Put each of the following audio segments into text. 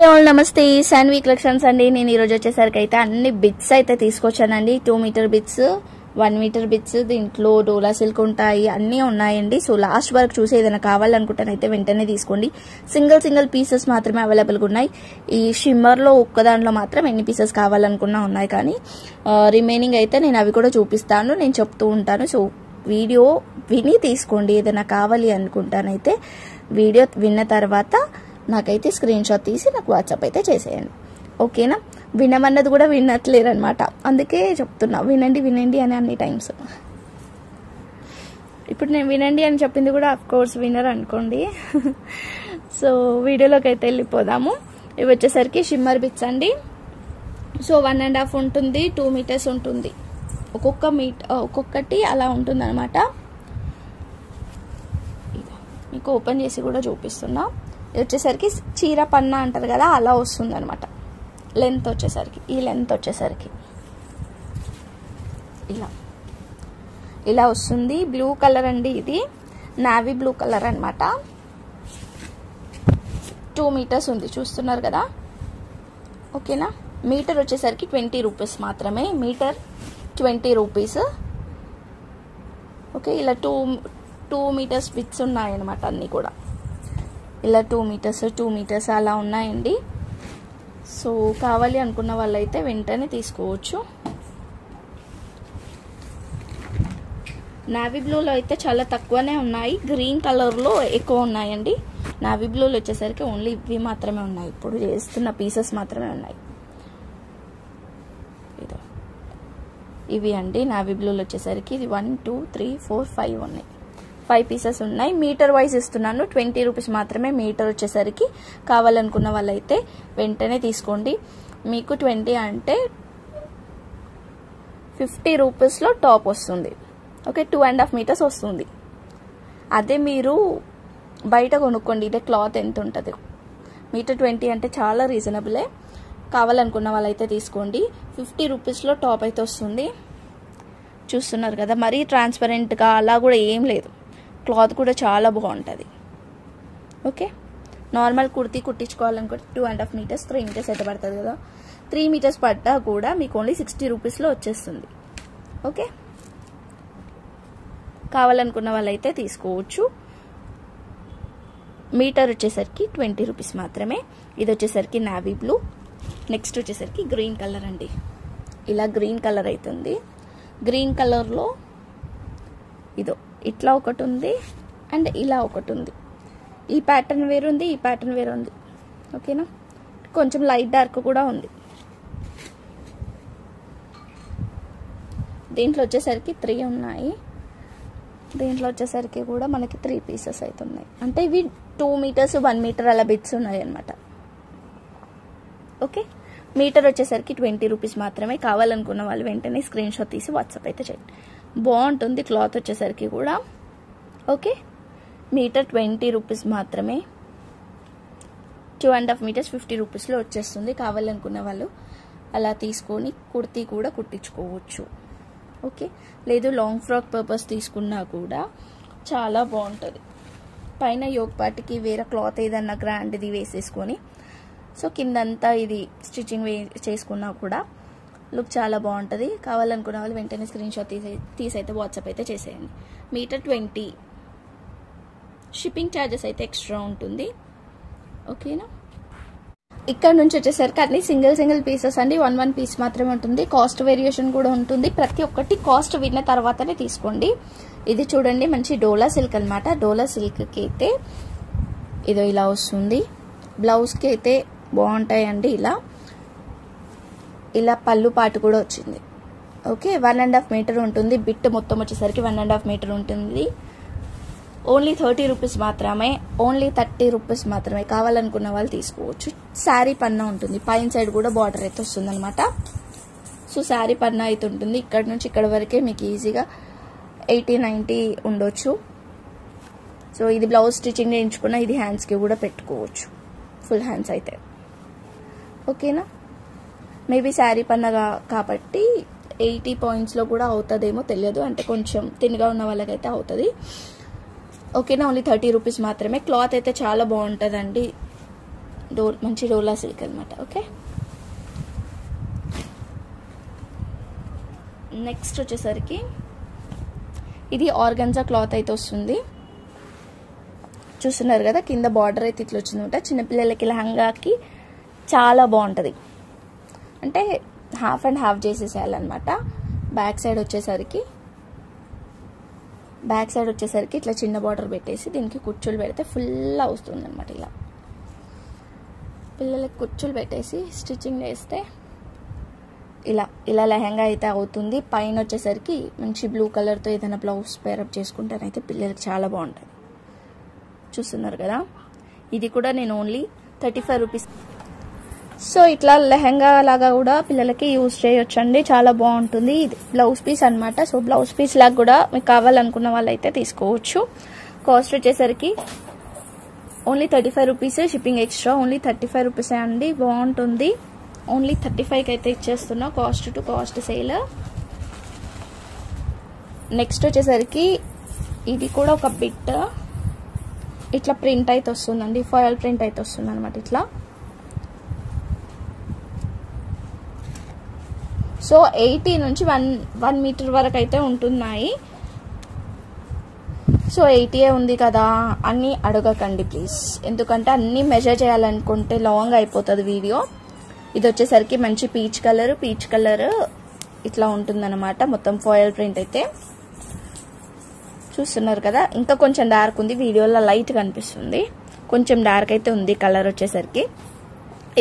All నమస్తే Shanvi collections అండి. నేను ఈ రోజు వచ్చేసరికి అయితే అన్ని బిట్స్ అయితే తీసుకొచ్చానండి. 2 మీటర్ బిట్స్, 1 మీటర్ బిట్స్, దీంట్లో డోలా సిల్క్ ఉంటాయి, అన్నీ ఉన్నాయండి. సో లాస్ట్ వరకు చూసి ఏదైనా కావాలనుకుంటానైతే వెంటనే తీసుకోండి. సింగిల్ పీసెస్ మాత్రమే అవైలబుల్గా ఉన్నాయి. ఈ షిమ్మర్లో ఒక్క దాంట్లో మాత్రం ఎన్ని పీసెస్ కావాలనుకున్నా ఉన్నాయి, కానీ రిమైనింగ్ అయితే నేను అవి కూడా చూపిస్తాను, నేను చెప్తూ ఉంటాను. సో వీడియో విని తీసుకోండి. ఏదైనా కావాలి అనుకుంటానైతే వీడియో విన్న తర్వాత నాకైతే స్క్రీన్ షాట్ తీసి నాకు వాట్సాప్ అయితే చేసేయండి, ఓకేనా? వినమన్నది కూడా వినట్లేరు అనమాట, అందుకే చెప్తున్నా వినండి అని అన్ని టైమ్స్. ఇప్పుడు నేను వినండి అని చెప్పింది కూడా అఫ్ కోర్స్ వినరు అనుకోండి. సో వీడియోలోకి అయితే వెళ్ళిపోదాము. ఇవి వచ్చేసరికి షిమ్మర్ బిట్స్ అండి. సో 1.5 ఉంటుంది, 2 మీటర్స్ ఉంటుంది, ఒక్కొక్కటి అలా ఉంటుంది అనమాట. మీకు ఓపెన్ చేసి కూడా చూపిస్తున్నా. ఇది వచ్చేసరికి చీర పన్నా అంటారు కదా, అలా వస్తుంది అనమాట. లెంత్ వచ్చేసరికి ఈ లెంత్ వచ్చేసరికి ఇలా వస్తుంది. బ్లూ కలర్ అండి, ఇది నావీ బ్లూ కలర్ అనమాట. 2 మీటర్స్ ఉంది, చూస్తున్నారు కదా, ఓకేనా? మీటర్ వచ్చేసరికి 20 రూపీస్ మాత్రమే, మీటర్ 20 రూపీస్. ఓకే, ఇలా 2 మీటర్స్ బిట్స్ ఉన్నాయన్నమాట. అన్నీ కూడా ఇలా 2 మీటర్స్ అలా ఉన్నాయండి. సో కావాలి అనుకున్న వాళ్ళైతే వెంటనే తీసుకోవచ్చు. నావీ బ్లూలో అయితే చాలా తక్కువనే ఉన్నాయి, గ్రీన్ కలర్లో ఎక్కువ ఉన్నాయండి. నావీ బ్లూలో వచ్చేసరికి ఓన్లీ ఇవి మాత్రమే ఉన్నాయి, ఇప్పుడు చేస్తున్న పీసెస్ మాత్రమే ఉన్నాయి. ఇవి అండి నావీ బ్లూలో వచ్చేసరికి ఇది 1 2 3 4 5 ఉన్నాయి, 5 పీసెస్ ఉన్నాయి. మీటర్ వైజ్ ఇస్తున్నాను, 20 రూపీస్ మాత్రమే మీటర్ వచ్చేసరికి. కావాలనుకున్న వాళ్ళైతే వెంటనే తీసుకోండి. మీకు 20 అంటే 50 రూపీస్లో టాప్ వస్తుంది, ఓకే? 2.5 మీటర్స్ వస్తుంది. అదే మీరు బయట కొనుక్కోండి, ఇదే క్లాత్ ఎంత ఉంటుంది. మీటర్ 20 అంటే చాలా రీజనబులే. కావాలనుకున్న వాళ్ళైతే తీసుకోండి. 50 రూపీస్లో టాప్ అయితే వస్తుంది, చూస్తున్నారు కదా. మరీ ట్రాన్స్పరెంట్గా అలా కూడా ఏం లేదు, క్లాత్ కూడా చాలా బాగుంటుంది, ఓకే? నార్మల్ కుర్తీ కుట్టించుకోవాలనుకుంటే 2.5 మీటర్స్ 3 మీటర్స్ అయితే పడుతుంది కదా. 3 మీటర్స్ పడ్డా కూడా మీకు ఓన్లీ 60 రూపీస్లో వచ్చేస్తుంది, ఓకే? కావాలనుకున్న వాళ్ళైతే తీసుకోవచ్చు. మీటర్ వచ్చేసరికి 20 రూపీస్ మాత్రమే. ఇది వచ్చేసరికి నావీ బ్లూ. నెక్స్ట్ వచ్చేసరికి గ్రీన్ కలర్ అండి. ఇలా గ్రీన్ కలర్ అవుతుంది. గ్రీన్ కలర్లో ఇదో ఇట్లా ఒకటి ఉంది అండ్ ఇలా ఒకటి ఉంది. ఈ ప్యాటర్న్ వేరు ఉంది, ఈ ప్యాటర్న్ వేరు ఉంది, ఓకేనా? కొంచెం లైట్ డార్క్ కూడా ఉంది. దీంట్లో వచ్చేసరికి 3 ఉన్నాయి. దీంట్లో వచ్చేసరికి కూడా మనకి 3 పీసెస్ అయితే ఉన్నాయి. అంటే ఇవి 2 మీటర్స్ 1 మీటర్ అలా బిట్స్ ఉన్నాయి అన్నమాట, ఓకే? మీటర్ వచ్చేసరికి 20 రూపీస్ మాత్రమే. కావాలనుకున్న వాళ్ళు వెంటనే స్క్రీన్ షాట్ తీసి వాట్సాప్ అయితే చేయండి. బాగుంటుంది క్లాత్ వచ్చేసరికి కూడా, ఓకే? మీటర్ 20 రూపీస్ మాత్రమే. 2.5 మీటర్స్ 50 రూపీస్లో వచ్చేస్తుంది. కావాలనుకున్న వాళ్ళు అలా తీసుకొని కుర్తీ కూడా కుట్టించుకోవచ్చు, ఓకే? లేదు లాంగ్ ఫ్రాక్ పర్పస్ తీసుకున్నా కూడా చాలా బాగుంటుంది. పైన యోగ్ పార్ట్కి వేరే క్లాత్ ఏదన్నా గ్రాండ్ది వేసేసుకొని, సో కిందంతా ఇది స్టిచ్చింగ్ చేసుకున్నా కూడా లుక్ చాలా బాగుంటుంది. కావాలనుకున్న వాళ్ళు వెంటనే స్క్రీన్ షాట్ తీసి అయితే వాట్సాప్ అయితే చేసేయండి. మీటర్ 20, షిప్పింగ్ ఛార్జెస్ అయితే ఎక్స్ట్రా ఉంటుంది, ఓకేనా? ఇక్కడ నుంచి వచ్చేసరికి అన్ని సింగిల్ పీసెస్ అండి. 1 పీస్ మాత్రమే ఉంటుంది. కాస్ట్ వేరియేషన్ కూడా ఉంటుంది. ప్రతి ఒక్కటి కాస్ట్ విన్న తర్వాతనే తీసుకోండి. ఇది చూడండి, మంచి డోలా సిల్క్ అనమాట. డోలా సిల్క్కి అయితే ఇదో ఇలా వస్తుంది. బ్లౌజ్కి అయితే బాగుంటాయండి. ఇలా పళ్ళు పాటు కూడా వచ్చింది, ఓకే? 1.5 మీటర్ ఉంటుంది. బిట్ మొత్తం వచ్చేసరికి 1.5 మీటర్ ఉంటుంది. ఓన్లీ 30 రూపీస్ మాత్రమే, ఓన్లీ 30 రూపీస్ మాత్రమే. కావాలనుకున్న వాళ్ళు తీసుకోవచ్చు. శారీ పన్నా ఉంటుంది, పైన సైడ్ కూడా బార్డర్ అయితే వస్తుంది అనమాట. సో శారీ పన్నా అయితే ఉంటుంది. ఇక్కడ నుంచి ఇక్కడ వరకే మీకు ఈజీగా 80-90 ఉండొచ్చు. సో ఇది బ్లౌజ్ స్టిచ్చింగ్ చేయించుకున్న, ఇది హ్యాండ్స్కి కూడా పెట్టుకోవచ్చు, ఫుల్ హ్యాండ్స్ అయితే, ఓకేనా? మేబీ శారీ పన్నగా కాబట్టి 80 పాయింట్స్లో కూడా అవుతుందేమో తెలియదు, అంటే కొంచెం తిన్నగా ఉన్న వాళ్ళకైతే అవుతుంది, ఓకేనా? ఓన్లీ 30 రూపీస్ మాత్రమే. క్లాత్ అయితే చాలా బాగుంటుందండి. మంచి డోలా సిల్క్ అనమాట. ఓకే, నెక్స్ట్ వచ్చేసరికి ఇది ఆర్గన్జా క్లాత్ అయితే వస్తుంది. చూస్తున్నారు కదా, కింద బార్డర్ అయితే ఇట్లా వచ్చిందన్నమాట. చిన్నపిల్లలకి లెహంగాకి చాలా బాగుంటుంది. అంటే హాఫ్ అండ్ హాఫ్ చేసేసేయాలన్నమాట. బ్యాక్ సైడ్ వచ్చేసరికి ఇట్లా చిన్న బార్డర్ పెట్టేసి దీనికి కుచ్చులు పెడితే ఫుల్ అవుతుంది అనమాట. ఇలా పిల్లలకి కుచ్చులు పెట్టేసి స్టిచ్చింగ్ చేస్తే ఇలా లెహంగా అయితే అవుతుంది. పైన వచ్చేసరికి మంచి బ్లూ కలర్తో ఏదైనా బ్లౌజ్ పేరప్ చేసుకుంటేనైతే పిల్లలకి చాలా బాగుంటుంది. చూస్తున్నారు కదా, ఇది కూడా నేను ఓన్లీ 35 రూపీస్. సో ఇట్లా లెహంగా లాగా కూడా పిల్లలకి యూజ్ చేయొచ్చండి, చాలా బాగుంటుంది. ఇది బ్లౌజ్ పీస్ అనమాట. సో బ్లౌజ్ పీస్ లాగా కూడా మీకు కావాలనుకున్న వాళ్ళు అయితే తీసుకోవచ్చు. కాస్ట్ వచ్చేసరికి only 35 rupees, shipping extra. Only 35 రూపీసే అండి, బాగుంటుంది. ఓన్లీ 35కి అయితే ఇచ్చేస్తున్నా, cost to cost sale. Next వచ్చేసరికి ఇది కూడా ఒక బిట్ ఇట్లా ప్రింట్ అయితే వస్తుందండి, ఫాయిల్ ప్రింట్ అయితే వస్తుంది అనమాట. ఇట్లా సో 80 నుంచి 1 మీటర్ వరకు అయితే ఉంటున్నాయి. సో 80 ఉంది కదా అని అడగకండి ప్లీజ్, ఎందుకంటే అన్నీ మెజర్ చేయాలనుకుంటే లాంగ్ అయిపోతుంది వీడియో. ఇది వచ్చేసరికి మంచి పీచ్ కలర్ ఇట్లా ఉంటుందన్నమాట. మొత్తం ఫాయిల్ ప్రింట్ అయితే చూస్తున్నారు కదా. ఇంకా కొంచెం డార్క్ ఉంది, వీడియోలో లైట్ కనిపిస్తుంది, కొంచెం డార్క్ అయితే ఉంది కలర్ వచ్చేసరికి.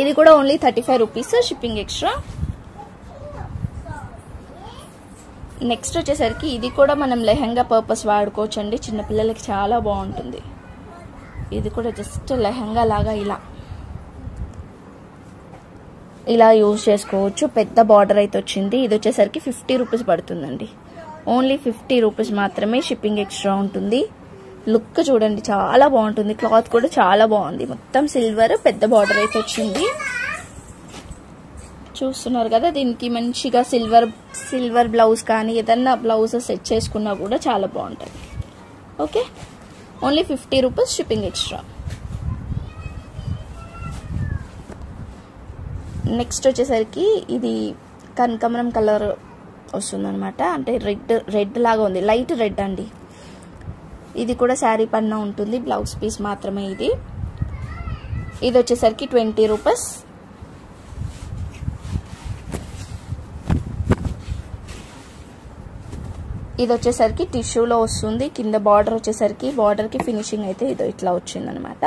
ఇది కూడా only 35 rupees, shipping extra. Next వచ్చేసరికి ఇది కూడా మనం లెహంగా పర్పస్ వాడుకోవచ్చు అండి, చిన్నపిల్లలకి చాలా బాగుంటుంది. ఇది కూడా జస్ట్ లెహంగా లాగా ఇలా యూజ్ చేసుకోవచ్చు. పెద్ద బార్డర్ అయితే వచ్చింది. ఇది వచ్చేసరికి 50 రూపీస్ పడుతుందండి, ఓన్లీ 50 రూపీస్ మాత్రమే, షిప్పింగ్ ఎక్స్ట్రా ఉంటుంది. లుక్ చూడండి, చాలా బాగుంటుంది. క్లాత్ కూడా చాలా బాగుంది, మొత్తం సిల్వర్, పెద్ద బార్డర్ అయితే వచ్చింది. చూస్తున్నారు కదా, దీనికి మంచిగా సిల్వర్ బ్లౌజ్ కానీ ఏదన్నా బ్లౌజ్ సెట్ చేసుకున్నా కూడా చాలా బాగుంటుంది. Okay, only 50 rupees, shipping extra. Next వచ్చేసరికి ఇది కనకాంబరం కలర్ వస్తుందన్నమాట. అంటే రెడ్ లాగా ఉంది, లైట్ రెడ్ అండి. ఇది కూడా శారీ పైన ఉంటుంది, బ్లౌజ్ పీస్ మాత్రమే ఇది. ఇది వచ్చేసరికి 20 రూపీస్. ఇది వచ్చేసరికి టిష్యూలో వస్తుంది. కింద బార్డర్ వచ్చేసరికి బార్డర్కి ఫినిషింగ్ అయితే ఇది ఇట్లా వచ్చిందనమాట.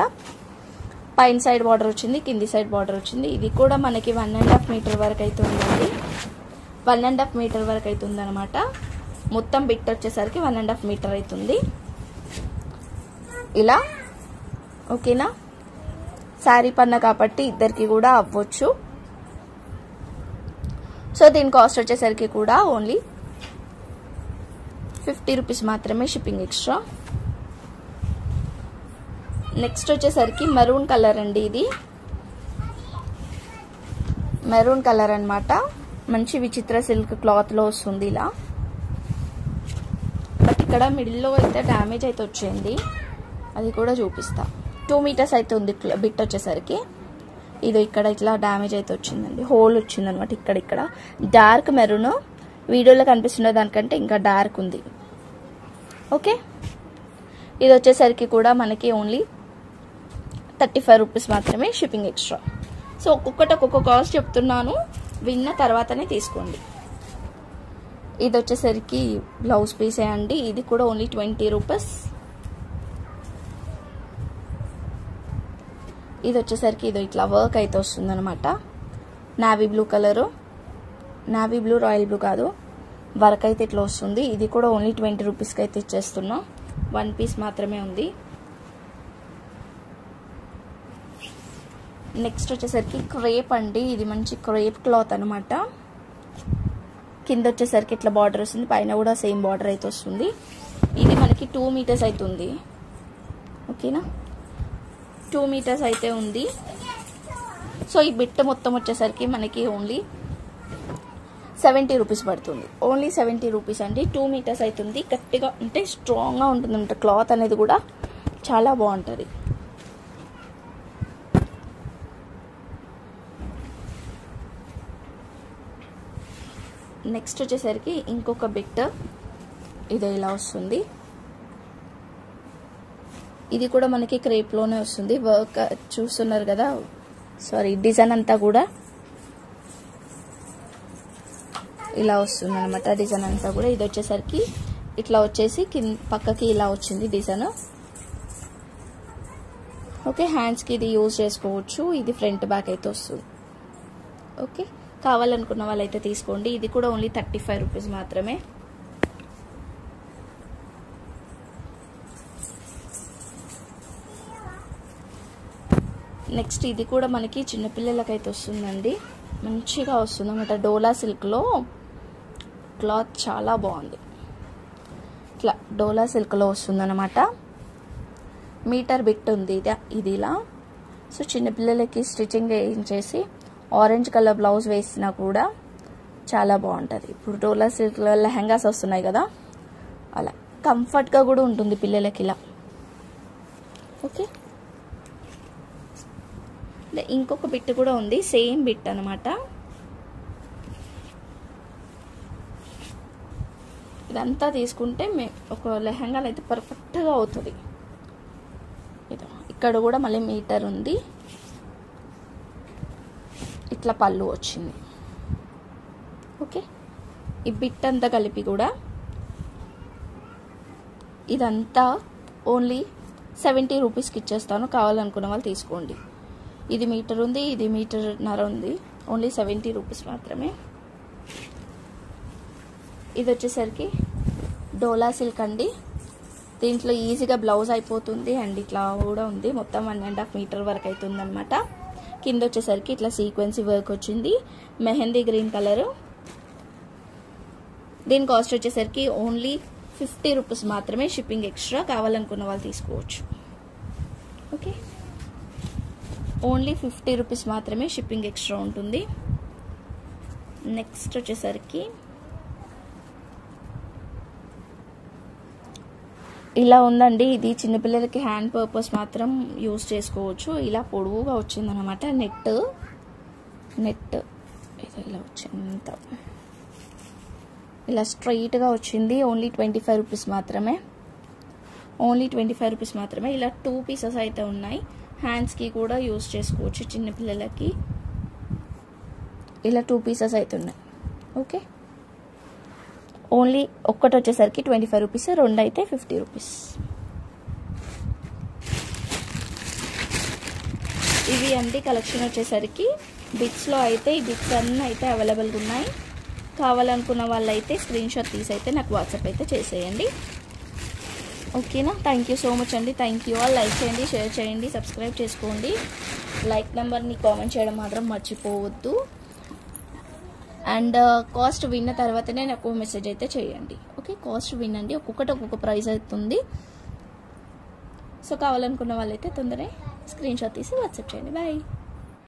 పైన సైడ్ బార్డర్ వచ్చింది, కింది సైడ్ బార్డర్ వచ్చింది. ఇది కూడా మనకి 1.5 మీటర్ వరకు అయితే ఉందండి, 1.5 మీటర్ వరకు అవుతుంది అనమాట. మొత్తం బిట్ వచ్చేసరికి 1.5 మీటర్ అవుతుంది ఇలా. ఓకేనా, శారీ పన్న కాబట్టి ఇద్దరికి కూడా అవ్వచ్చు. సో దీని కాస్ట్ వచ్చేసరికి కూడా ఓన్లీ 50 రూపీస్ మాత్రమే, షిప్పింగ్ ఎక్స్ట్రా. నెక్స్ట్ వచ్చేసరికి మెరూన్ కలర్ అండి. ఇది మెరూన్ కలర్ అనమాట. మంచి విచిత్ర సిల్క్ క్లాత్ లో వస్తుంది ఇలా. బట్ ఇక్కడ మిడిల్లో అయితే డ్యామేజ్ అయితే వచ్చింది, అది కూడా చూపిస్తా. 2 మీటర్స్ అయితే ఉంది బిట్ వచ్చేసరికి. ఇది ఇక్కడ ఇట్లా డ్యామేజ్ అయితే వచ్చిందండి, హోల్ వచ్చింది అనమాట. ఇక్కడ డార్క్ మెరూన్, వీడియోలో కనిపిస్తున్న దానికంటే ఇంకా డార్క్ ఉంది. ఓకే, ఇది వచ్చేసరికి కూడా మనకి ఓన్లీ 35 రూపీస్ మాత్రమే, షిప్పింగ్ ఎక్స్ట్రా. సో ఒక్కొక్క కాస్ట్ చెప్తున్నాను, విన్న తర్వాతనే తీసుకోండి. ఇది వచ్చేసరికి బ్లౌజ్ పీసే అండి. ఇది కూడా ఓన్లీ 20 రూపీస్. ఇది వచ్చేసరికి ఇది ఇట్లా వర్క్ అయితే వస్తుంది అనమాట. Navy blue colour, navy blue, royal blue కాదు, వర్క్ అయితే ఇట్లా వస్తుంది. ఇది కూడా ఓన్లీ 20 రూపీస్కి అయితే ఇచ్చేస్తున్నా, 1 పీస్ మాత్రమే ఉంది. నెక్స్ట్ వచ్చేసరికి క్రేప్ అండి. ఇది మంచి క్రేప్ క్లాత్ అనమాట. కింద వచ్చేసరికి ఇట్లా బార్డర్ వస్తుంది, పైన కూడా సేమ్ బార్డర్ అయితే వస్తుంది. ఇది మనకి 2 మీటర్స్ అవుతుంది. ఓకేనా, 2 మీటర్స్ అయితే ఉంది. సో ఈ బిట్ మొత్తం వచ్చేసరికి మనకి ఓన్లీ 70 రూపీస్ పడుతుంది, ఓన్లీ 70 రూపీస్ అండి. 2 మీటర్స్ అవుతుంది. గట్టిగా అంటే స్ట్రాంగ్గా ఉంటుంది అనమాట, క్లాత్ అనేది కూడా చాలా బాగుంటుంది. నెక్స్ట్ వచ్చేసరికి ఇంకొక బిట్ ఇది ఇలా వస్తుంది. ఇది కూడా మనకి క్రేప్లోనే వస్తుంది. వర్క్ చూస్తున్నారు కదా, సారీ డిజైన్ అంతా కూడా ఇలా వస్తుంది అనమాట. డిజైన్ అంతా కూడా ఇది వచ్చేసరికి ఇట్లా వచ్చేసి పక్కకి ఇలా వచ్చింది డిజైన్. ఓకే, హ్యాండ్స్కి ఇది యూజ్ చేసుకోవచ్చు. ఇది ఫ్రంట్ బ్యాక్ అయితే వస్తుంది. ఓకే, కావాలనుకున్న వాళ్ళైతే తీసుకోండి. ఇది కూడా ఓన్లీ 35 రూపీస్ మాత్రమే. నెక్స్ట్ ఇది కూడా మనకి చిన్నపిల్లలకైతే వస్తుందండి. మంచిగా వస్తుంది అన్నమాట. డోలా సిల్క్లో క్లాత్ చాలా బాగుంది. ఇట్లా డోలా సిల్క్లో వస్తుందన్నమాట. మీటర్ బిట్ ఉంది ఇది ఇలా. సో చిన్నపిల్లలకి స్టిచ్చింగ్ చేయించేసి ఆరెంజ్ కలర్ బ్లౌజ్ వేసినా కూడా చాలా బాగుంటుంది. ఇప్పుడు డోలా సిల్క్లో లెహంగాస్ వస్తున్నాయి కదా, అలా కంఫర్ట్గా కూడా ఉంటుంది పిల్లలకి ఇలా. ఓకే, ఇంకొక బిట్ కూడా ఉంది, సేమ్ బిట్ అనమాట. ఇదంతా తీసుకుంటే ఒక లెహంగాలు అయితే పర్ఫెక్ట్గా అవుతుంది. ఇక్కడ కూడా మళ్ళీ మీటర్ ఉంది. ఇట్లా పళ్ళు వచ్చింది. ఓకే, ఈ బిట్ అంతా కలిపి కూడా ఇదంతా ఓన్లీ 70 రూపీస్కి ఇచ్చేస్తాను. కావాలనుకున్న వాళ్ళు తీసుకోండి. ఇది మీటర్ ఉంది, ఇది మీటర్న్నర ఉంది. ఓన్లీ 70 రూపీస్ మాత్రమే. ఇది వచ్చేసరికి డోలా సిల్క్ అండి. దీంట్లో ఈజీగా బ్లౌజ్ అయిపోతుంది. అండ్ ఇట్లా కూడా ఉంది. మొత్తం 1.5 మీటర్ వరకు అవుతుంది అనమాట. కింద వచ్చేసరికి ఇట్లా సీక్వెన్సీ వర్క్ వచ్చింది. Mehndi green colour. దీని కాస్ట్ వచ్చేసరికి ఓన్లీ 50 రూపీస్ మాత్రమే. Shipping extra. కావాలనుకున్న వాళ్ళు తీసుకోవచ్చు. ఓకే, ఓన్లీ 50 రూపీస్ మాత్రమే. షిప్పింగ్ ఎక్స్ట్రా ఉంటుంది. నెక్స్ట్ వచ్చేసరికి ఇలా ఉందండి. ఇది చిన్నపిల్లలకి హ్యాండ్ పర్పస్ మాత్రం యూజ్ చేసుకోవచ్చు. ఇలా పొడవుగా వచ్చిందనమాట. నెట్ ఇది ఇలా వచ్చింది. ఇలా స్ట్రైట్గా వచ్చింది. ఓన్లీ 25 రూపీస్ మాత్రమే. ఓన్లీ 25 రూపీస్ మాత్రమే. ఇలా 2 పీసెస్ అయితే ఉన్నాయి. హ్యాండ్స్కి కూడా యూజ్ చేసుకోవచ్చు చిన్నపిల్లలకి. ఇలా 2 పీసెస్ అయితే ఉన్నాయి. ఓకే, ఓన్లీ ఒక్కటి వచ్చేసరికి 25 రూపీస్, 2 అయితే 50 రూపీస్. ఇవి అండి కలెక్షన్ వచ్చేసరికి. బిట్స్లో అయితే ఈ బిట్స్ అన్నీ అయితే అవైలబుల్గా ఉన్నాయి. కావాలనుకున్న వాళ్ళైతే స్క్రీన్ షాట్ తీసి అయితే నాకు వాట్సాప్ అయితే చేసేయండి. ఓకేనా, థ్యాంక్ యూ సో మచ్ అండి. Thank you all. లైక్ చేయండి, షేర్ చేయండి, సబ్స్క్రైబ్ చేసుకోండి. లైక్ నెంబర్ని కామెంట్ చేయడం మాత్రం మర్చిపోవద్దు. అండ్ కాస్ట్ విన్న తర్వాతనే నాకు మెసేజ్ అయితే చేయండి. ఓకే, కాస్ట్ వినండి. ఒక్కొక్కటి ఒక్కొక్క ప్రైస్ అవుతుంది. సో కావాలనుకున్న వాళ్ళైతే తొందరగా స్క్రీన్ షాట్ తీసి వాట్సాప్ చేయండి. బాయ్.